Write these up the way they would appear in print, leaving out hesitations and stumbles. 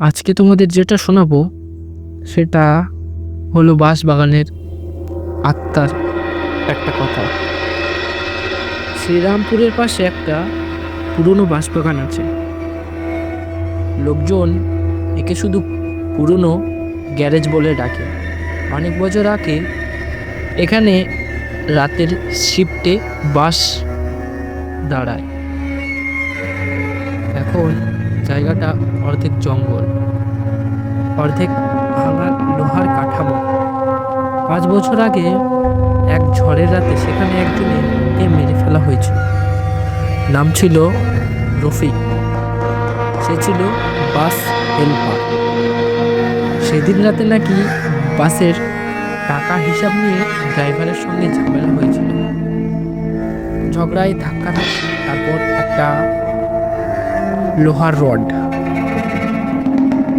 আজকে তোমাদের যেটা শোনাবো সেটা হলো বাঁশবাগানের আত্মার একটা কথা। শ্রীরামপুরের পাশে একটা পুরনো বাঁশবাগান আছে। লোকজন একে শুধু পুরনো গ্যারেজ বলে ডাকে। অনেক বছর আগে এখানে রাতের শিফটে বাস দাঁড়ায়। এখন জায়গাটা অর্ধেক জঙ্গল, অর্ধেক ভাঙা লোহার কাঠামো। 5 বছর আগে এক ঝড়ের রাতে সেখানে একজনকে মেরে ফেলা হয়েছিল। নাম ছিল রফিক। সে ছিল বাস হেল্পার। সেদিন রাতে নাকি বাসের টাকা হিসাব নিয়ে ড্রাইভারের সঙ্গে ঝামেলা হয়েছিল। ঝগড়ায় ধাক্কাধাক্কি, তারপর একটা লোহার রড।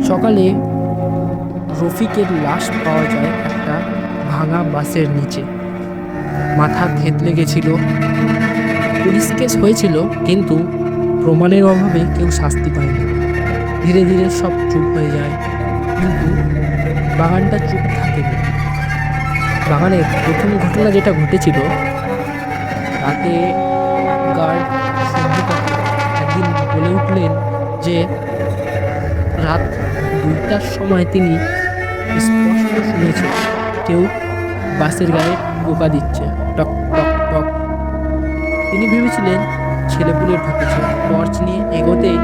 সকালে রফিকের লাশ পাওয়া যায় একটা ভাঙা বাসের নিচে। মাথা থেতলে গেছিল। পুলিশ কেস হয়েছিল, কিন্তু প্রমাণের অভাবে কেউ শাস্তি পায়নি। ধীরে ধীরে সব চুপ হয়ে যায়, কিন্তু বাগানটা চুপ থাকেনি। বাগানের প্রথম ঘটনা যেটা ঘটেছিল, রাতে গার্ড সবজি কাটতে একদিন বলে উঠলেন যে রাত 2টার সময় তিনি স্পষ্ট শুনেছেন কেউ বাসের গায়ে টোকা দিচ্ছে, টক টক টক। তিনি ভেবেছিলেন ছেলেপুলে ঢুকেছে। টর্চ নিয়ে এগোতেই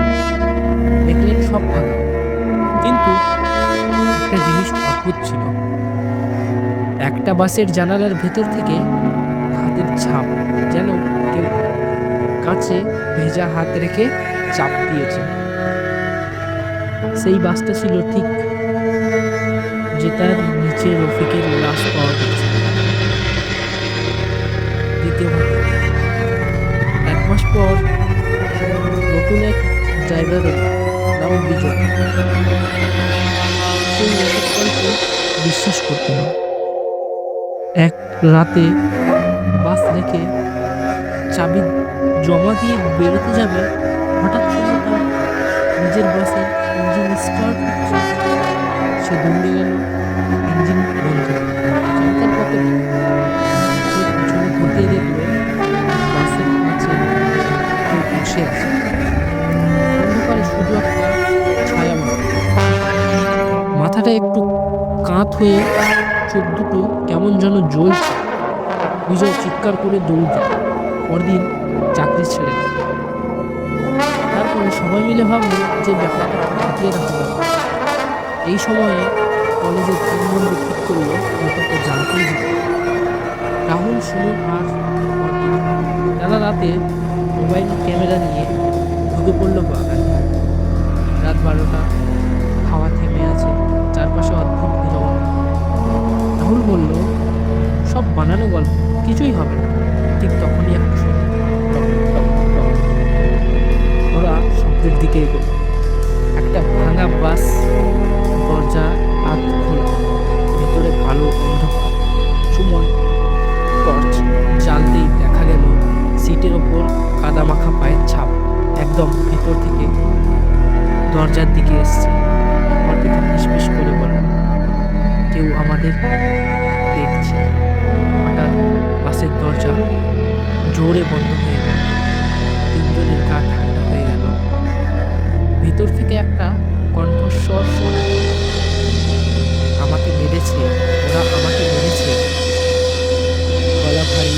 দেখলেন সব ফাঁকা, কিন্তু একটা জিনিস অদ্ভুত ছিল। একটা বাসের জানালার ভেতর থেকে হাতের ছাপ, যেন কেউ কাছে ভেজা হাত রেখে চাপ দিয়েছে। সেই বাসটা ছিল ঠিক যেটার নিচে রফিকের লাশ পাওয়া গেছে। দ্বিতীয় ঘটনা, 1 মাস পর নতুন এক ড্রাইভারের নাম বিজয়। সেই এসব গল্প বিশ্বাস করতে না। এক রাতে বাস রেখে চাবি জমা দিয়ে বেরোতে যাবে, হঠাৎ শুনল তার নিজের বাসের ইঞ্জিন স্টার্ট হচ্ছে। সে দৌড়ে গেল, ইঞ্জিন বন্ধ। চাবিটার পকেটে। সে পিছনে ঘুরতেই দেখলো বাসের কাছে কেউ বসে আছে। অন্ধকারে শুধু একটা ছায়া মাত্র। মাথাটা একটু কাত হয়ে, চোখ দুটো কেমন যেন জ্বলছে। বিজয় চিৎকার করে দৌড় দেয়। পরদিন চাকরি ছেড়ে দেয়। তারপরে সবাই মিলে ভাবলো যে ব্যাপারটা লুকিয়ে রাখা দরকার। এই সময়ে কলেজের 3 বন্ধু ঠিক করলো ব্যাপারটা জানতেই হবে। রাহুল, সুমন আর অর্পিতা তারা রাতে মোবাইল ক্যামেরা নিয়ে ঢুকে পড়লো বাগানে। রাত 12টা, হাওয়া থেমে আছে, চারপাশে অদ্ভুত নীরবতা। রাহুল বলল, সব বানানো গল্প, কিছুই হবে না। ঠিক তখনই একটা শব্দ, টক টক টক। ওরা শব্দের দিকে এগোলো। একটা ভাঙা বাস দরজা হাত খোলা, ভেতরে কালো অন্ধকার। সুমন টর্চ জ্বালতেই দেখা গেল সিটের ওপর কাদা মাখা পায়ের ছাপ, একদম ভেতর থেকে দরজার দিকে এসছে। অর্পিতা ফিসফিস করে বলল, কেউ আমাদের দেখছে। হঠাৎ বাসের দরজা জোরে বন্ধ হয়ে গেল। তিনজনের গা ঠান্ডা হয়ে গেল। ভেতর থেকে একটা কণ্ঠস্বর শোনা, আমাকে মেরেছে, ওরা আমাকে মেরেছে। গলা ভারী,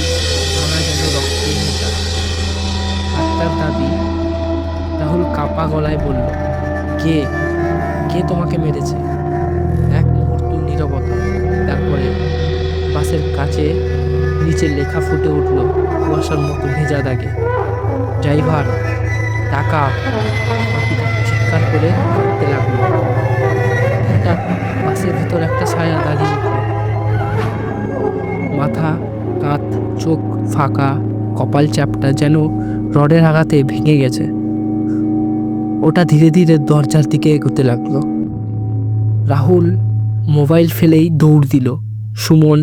ভাঙা যেন রক্তের মোটা। আত্মার দাবি। রাহুল কাঁপা গলায় বলল, কে কে তোমাকে মেরেছে? এক মুহূর্ত নীরবতা। তারপরে বাসের কাছে নিচে লেখা ফুটে উঠল কুয়াশার মতো ভেজা দাগে, ড্রাইভার, টাকা। অর্পিতা চিৎকার করে কাঁদতে লাগলো। হঠাৎ বাসের ভিতর একটা ছায়া দাঁড়িয়ে উঠল। মাথা কাত, চোখ ফাঁকা, কপাল চ্যাপ্টা, যেন রডের আঘাতে ভেঙে গেছে। ওটা ধীরে ধীরে দরজার দিকে এগোতে লাগলো। রাহুল মোবাইল ফেলেই দৌড় দিল। সুমন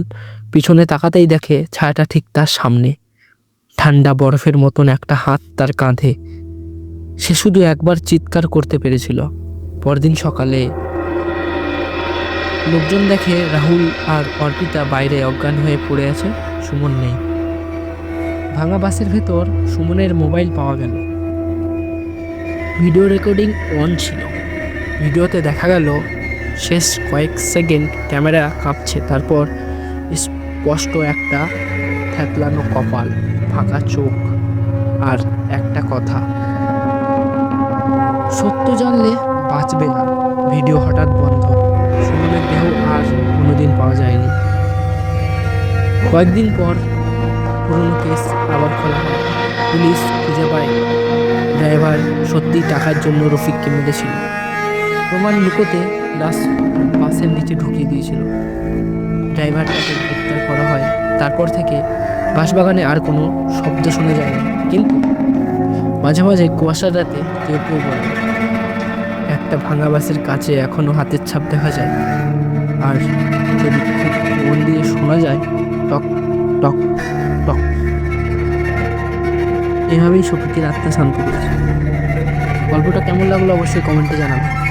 পিছনে তাকাতেই দেখে ছায়াটা ঠিক তার সামনে। ঠান্ডা বরফের মতন একটা হাত তার কাঁধে। সে শুধু একবার চিৎকার করতে পেরেছিল, পরদিন সকালে লোকজন দেখে রাহুল আর অর্পিতা বাইরে অজ্ঞান হয়ে পড়ে আছে, সুমন নেই। ভাঙা বাসের ভেতর সুমনের মোবাইল পাওয়া গেল। ভিডিও রেকর্ডিং অন ছিল। ভিডিওতে দেখা গেল শেষ কয়েক সেকেন্ড ক্যামেরা কাঁপছে, তারপর স্পষ্ট একটা থ্যাতলানো কপাল, ফাঁকা চোখ আর একটা কথা, সত্য জানলে বাঁচবে না। ভিডিও হঠাৎ বন্ধ। সুমনের দেহ আর কোনোদিন পাওয়া যায়নি। কয়েকদিন পর পুরনো কেস আবার খোলা হয়। পুলিশ খুঁজে পায় ড্রাইভার সত্যি টাকার জন্য রফিককে মেরেছিল। প্রমাণ লুকোতে লাশ বাসের নিচে ঢুকিয়ে দিয়েছিল। ড্রাইভারটাকে গ্রেপ্তার করা হয়। তারপর থেকে বাঁশবাগানে আর কোনো শব্দ শোনা যায়নি, কিন্তু মাঝে মাঝে কুয়াশার রাতে কেউ কেউ বলে একটা ভাঙা বাসের কাছে এখনো হাতের ছাপ দেখা যায়। আর যদি খুব মন দিয়ে শোনা যায়, টক টক টক। এভাবেই শফিকের আত্মা শান্ত পেয়েছে। গল্পটা কেমন লাগলো অবশ্যই কমেন্টে জানাবেন।